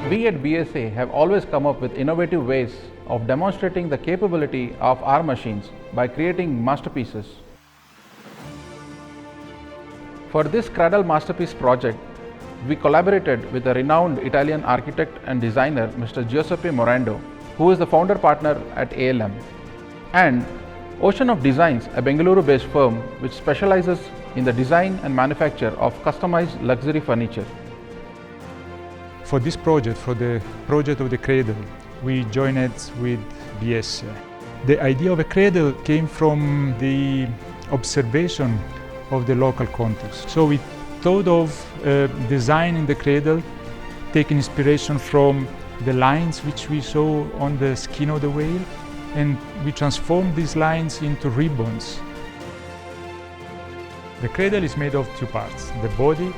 We at BSA have always come up with innovative ways of demonstrating the capability of our machines by creating masterpieces. For this Cradle Masterpiece project, we collaborated with a renowned Italian architect and designer, Mr. Giuseppe Morando, who is the founder partner at ALM, and Ocean of Designs, a Bengaluru-based firm which specializes in the design and manufacture of customized luxury furniture. For this project, for the project of the cradle, we joined with Biesse. The idea of a cradle came from the observation of the local context. So we thought of designing the cradle, taking inspiration from the lines which we saw on the skin of the whale, and we transformed these lines into ribbons. The cradle is made of two parts, the body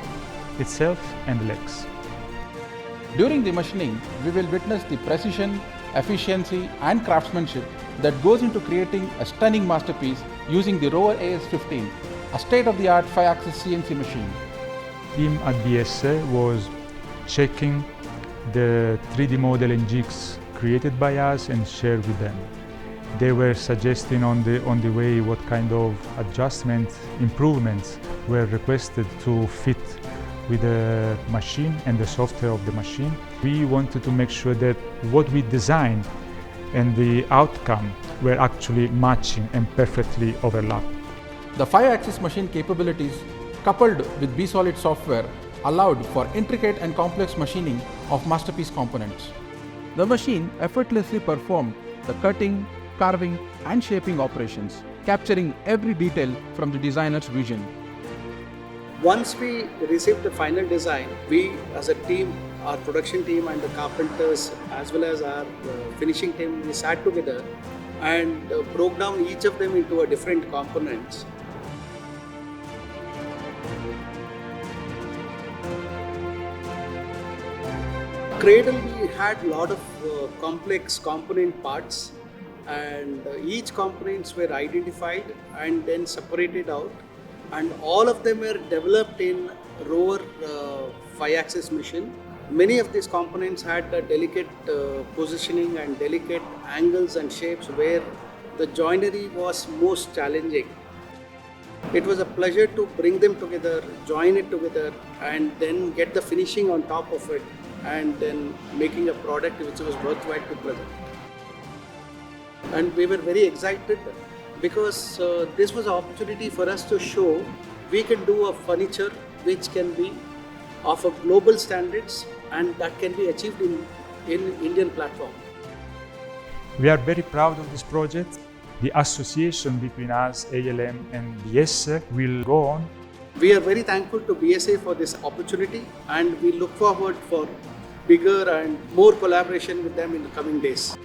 itself and legs. During the machining, we will witness the precision, efficiency and craftsmanship that goes into creating a stunning masterpiece using the Rover AS15, a state-of-the-art 5-axis CNC machine. The team at Biesse was checking the 3D model and jigs created by us and shared with them. They were suggesting on the way what kind of adjustments, improvements were requested to fit with the machine and the software of the machine. We wanted to make sure that what we designed and the outcome were actually matching and perfectly overlapped. The 5-axis machine capabilities coupled with B-Solid software allowed for intricate and complex machining of masterpiece components. The machine effortlessly performed the cutting, carving and shaping operations, capturing every detail from the designer's vision. Once we received the final design, we as a team, our production team and the carpenters as well as our finishing team, we sat together and broke down each of them into a different components. Cradle, we had a lot of complex component parts, and each components were identified and then separated out, and all of them were developed in Rover 5-axis machine. Many of these components had a delicate positioning and delicate angles and shapes where the joinery was most challenging. It was a pleasure to bring them together, join it together and then get the finishing on top of it and then making a product which was worthwhile to present. And we were very excited because this was an opportunity for us to show we can do a furniture which can be of a global standards and that can be achieved in Indian platform. We are very proud of this project. The association between us, ALM and Biesse, will go on. We are very thankful to BSA for this opportunity and we look forward for bigger and more collaboration with them in the coming days.